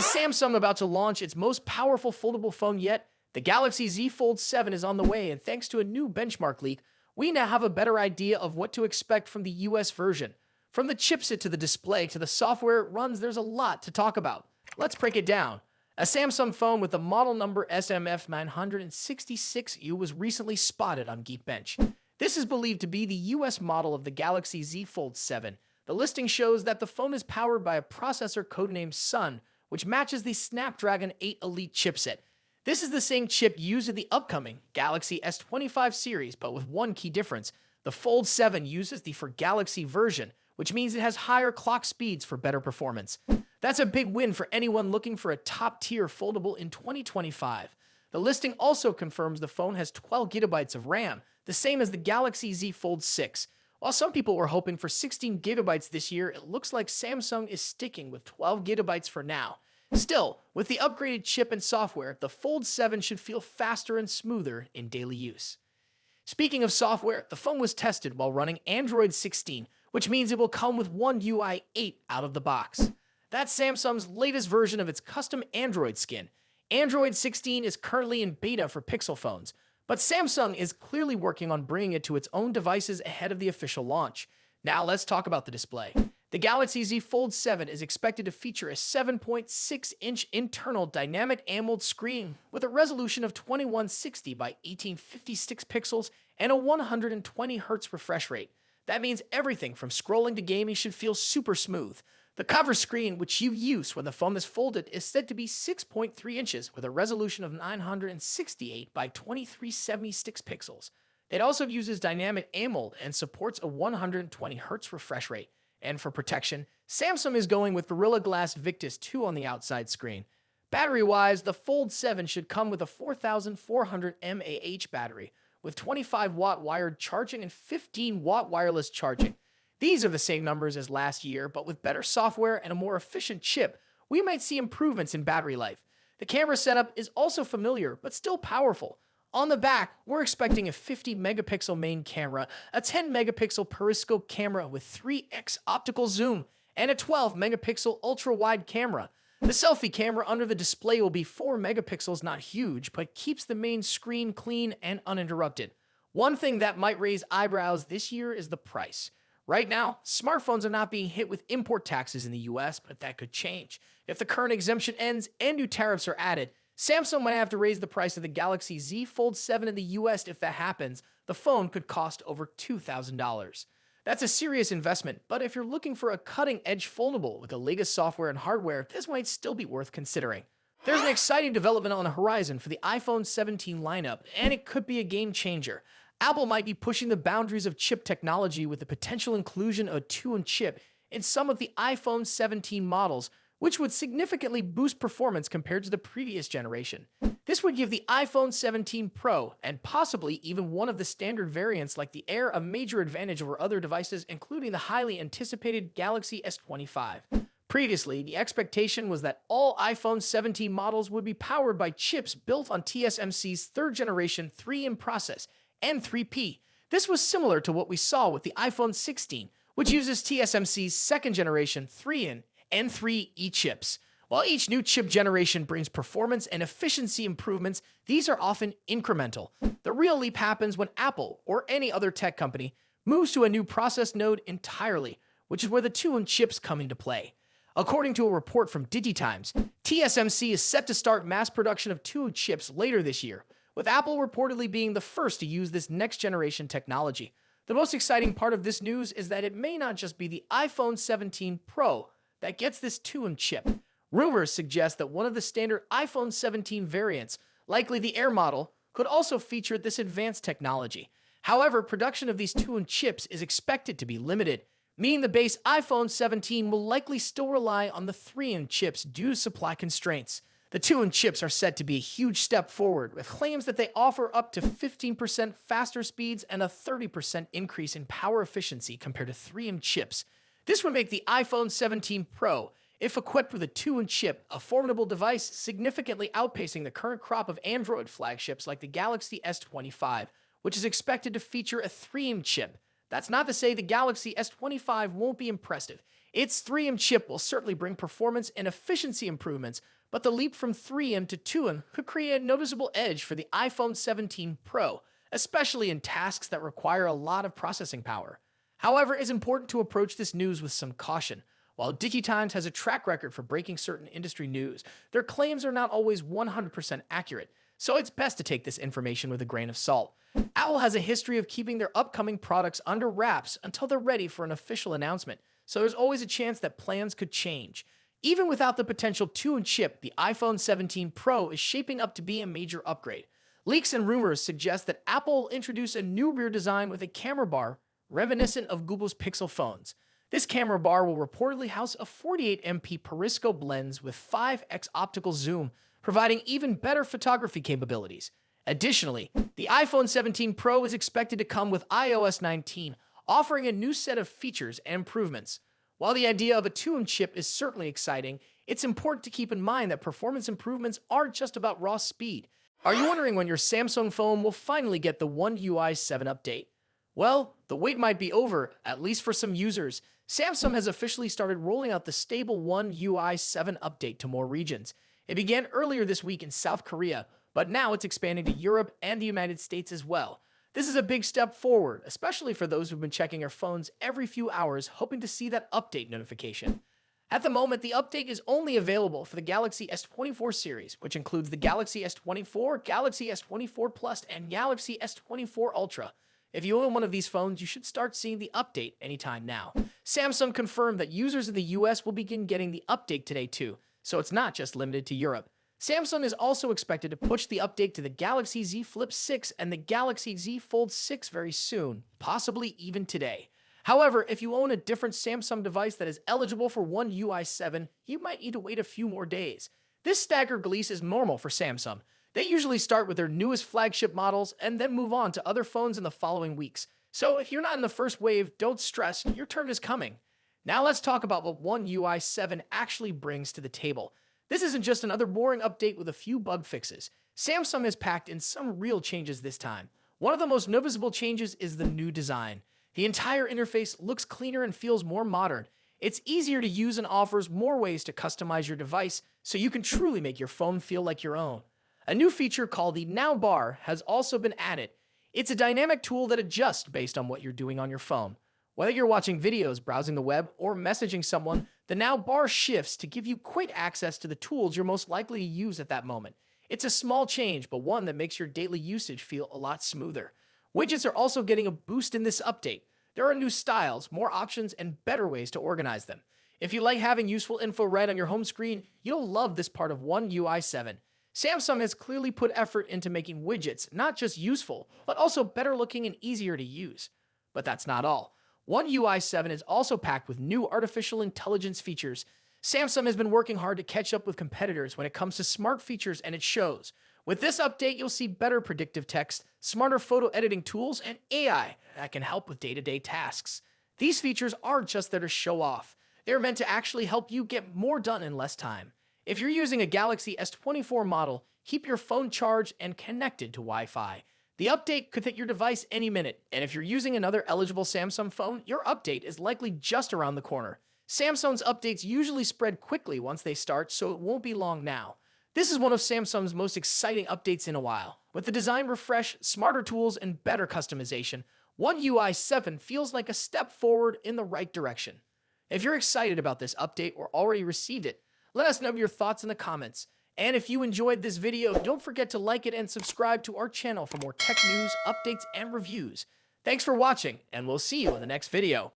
Is Samsung about to launch its most powerful foldable phone yet? The Galaxy Z Fold 7 is on the way, and thanks to a new benchmark leak, we now have a better idea of what to expect from the US version. From the chipset to the display to the software it runs, there's a lot to talk about. Let's break it down. A Samsung phone with the model number SMF966U was recently spotted on Geekbench. This is believed to be the US model of the Galaxy Z Fold 7. The listing shows that the phone is powered by a processor codenamed Sun, which matches the Snapdragon 8 Elite chipset. This is the same chip used in the upcoming Galaxy S25 series, but with one key difference. The Fold 7 uses the For Galaxy version, which means it has higher clock speeds for better performance. That's a big win for anyone looking for a top-tier foldable in 2025. The listing also confirms the phone has 12 gigabytes of RAM, the same as the Galaxy Z Fold 6. While some people were hoping for 16 gigabytes this year, it looks like Samsung is sticking with 12 gigabytes for now. Still, with the upgraded chip and software, the Fold 7 should feel faster and smoother in daily use. Speaking of software, the phone was tested while running Android 16, which means it will come with One UI 8 out of the box. That's Samsung's latest version of its custom Android skin. Android 16 is currently in beta for Pixel phones, but Samsung is clearly working on bringing it to its own devices ahead of the official launch. Now let's talk about the display. The Galaxy Z Fold 7 is expected to feature a 7.6-inch internal dynamic AMOLED screen with a resolution of 2160 by 1856 pixels and a 120 Hz refresh rate. That means everything from scrolling to gaming should feel super smooth. The cover screen, which you use when the phone is folded, is said to be 6.3 inches with a resolution of 968 by 2376 pixels. It also uses dynamic AMOLED and supports a 120 Hz refresh rate. And for protection, Samsung is going with Gorilla Glass Victus 2 on the outside screen. Battery-wise, the Fold 7 should come with a 4400 mAh battery with 25-watt wired charging and 15-watt wireless charging. These are the same numbers as last year, but with better software and a more efficient chip, we might see improvements in battery life. The camera setup is also familiar, but still powerful. On the back, we're expecting a 50-megapixel main camera, a 10-megapixel periscope camera with 3x optical zoom, and a 12-megapixel ultra-wide camera. The selfie camera under the display will be 4 megapixels, not huge, but keeps the main screen clean and uninterrupted. One thing that might raise eyebrows this year is the price. Right now, smartphones are not being hit with import taxes in the US, but that could change. If the current exemption ends and new tariffs are added, Samsung might have to raise the price of the Galaxy Z Fold 7 in the US. If that happens, the phone could cost over $2,000. That's a serious investment, but if you're looking for a cutting-edge foldable with the latest software and hardware, this might still be worth considering. There's an exciting development on the horizon for the iPhone 17 lineup, and it could be a game changer. Apple might be pushing the boundaries of chip technology with the potential inclusion of a 2-in chip in some of the iPhone 17 models, which would significantly boost performance compared to the previous generation. This would give the iPhone 17 Pro, and possibly even one of the standard variants like the Air, a major advantage over other devices, including the highly anticipated Galaxy S25. Previously, the expectation was that all iPhone 17 models would be powered by chips built on TSMC's third-generation 3-in process, N3P. This was similar to what we saw with the iPhone 16, which uses TSMC's second-generation 3-in N3E chips. While each new chip generation brings performance and efficiency improvements, these are often incremental. The real leap happens when Apple, or any other tech company, moves to a new process node entirely, which is where the 2-in chips come into play. According to a report from DigiTimes, TSMC is set to start mass production of 2-in chips later this year, with Apple reportedly being the first to use this next-generation technology. The most exciting part of this news is that it may not just be the iPhone 17 Pro that gets this 2-in chip. Rumors suggest that one of the standard iPhone 17 variants, likely the Air model, could also feature this advanced technology. However, production of these 2-in chips is expected to be limited, meaning the base iPhone 17 will likely still rely on the 3-in chips due to supply constraints. The 2-in chips are said to be a huge step forward, with claims that they offer up to 15% faster speeds and a 30% increase in power efficiency compared to 3-in chips. This would make the iPhone 17 Pro, if equipped with a 2-in chip, a formidable device significantly outpacing the current crop of Android flagships like the Galaxy S25, which is expected to feature a 3-in chip. That's not to say the Galaxy S25 won't be impressive. Its 3M chip will certainly bring performance and efficiency improvements, but the leap from 3M to 2M could create a noticeable edge for the iPhone 17 Pro, especially in tasks that require a lot of processing power. However, it's important to approach this news with some caution. While DigiTimes has a track record for breaking certain industry news, their claims are not always 100% accurate, so it's best to take this information with a grain of salt. Apple has a history of keeping their upcoming products under wraps until they're ready for an official announcement, so there's always a chance that plans could change. Even without the potential 2M chip, the iPhone 17 Pro is shaping up to be a major upgrade. Leaks and rumors suggest that Apple will introduce a new rear design with a camera bar reminiscent of Google's Pixel phones. This camera bar will reportedly house a 48MP periscope lens with 5x optical zoom, providing even better photography capabilities. Additionally, the iPhone 17 Pro is expected to come with iOS 19, offering a new set of features and improvements. While the idea of a 2M chip is certainly exciting, it's important to keep in mind that performance improvements aren't just about raw speed. Are you wondering when your Samsung phone will finally get the One UI 7 update? Well, the wait might be over, at least for some users. Samsung has officially started rolling out the stable One UI 7 update to more regions. It began earlier this week in South Korea, but now it's expanding to Europe and the United States as well. This is a big step forward, especially for those who've been checking their phones every few hours hoping to see that update notification. At the moment, the update is only available for the Galaxy S24 series, which includes the Galaxy S24, Galaxy S24 Plus, and Galaxy S24 Ultra. If you own one of these phones, you should start seeing the update anytime now. Samsung confirmed that users in the US will begin getting the update today too, so it's not just limited to Europe. Samsung is also expected to push the update to the Galaxy Z Flip 6 and the Galaxy Z Fold 6 very soon, possibly even today. However, if you own a different Samsung device that is eligible for One UI 7, you might need to wait a few more days. This staggered release is normal for Samsung. They usually start with their newest flagship models and then move on to other phones in the following weeks. So if you're not in the first wave, don't stress, your turn is coming. Now let's talk about what One UI 7 actually brings to the table. This isn't just another boring update with a few bug fixes. Samsung has packed in some real changes this time. One of the most noticeable changes is the new design. The entire interface looks cleaner and feels more modern. It's easier to use and offers more ways to customize your device so you can truly make your phone feel like your own. A new feature called the Now Bar has also been added. It's a dynamic tool that adjusts based on what you're doing on your phone. Whether you're watching videos, browsing the web, or messaging someone, the Now Bar shifts to give you quick access to the tools you're most likely to use at that moment. It's a small change, but one that makes your daily usage feel a lot smoother. Widgets are also getting a boost in this update. There are new styles, more options, and better ways to organize them. If you like having useful info right on your home screen, you'll love this part of One UI 7. Samsung has clearly put effort into making widgets not just useful, but also better looking and easier to use. But that's not all. One UI 7 is also packed with new artificial intelligence features. Samsung has been working hard to catch up with competitors when it comes to smart features, and it shows. With this update, you'll see better predictive text, smarter photo editing tools, and AI that can help with day-to-day tasks. These features aren't just there to show off. They're meant to actually help you get more done in less time. If you're using a Galaxy S24 model, keep your phone charged and connected to Wi-Fi. The update could hit your device any minute, and if you're using another eligible Samsung phone, your update is likely just around the corner. Samsung's updates usually spread quickly once they start, so it won't be long now. This is one of Samsung's most exciting updates in a while. With the design refresh, smarter tools, and better customization, One UI 7 feels like a step forward in the right direction. If you're excited about this update or already received it, let us know your thoughts in the comments. And if you enjoyed this video, don't forget to like it and subscribe to our channel for more tech news, updates, and reviews. Thanks for watching, and we'll see you in the next video.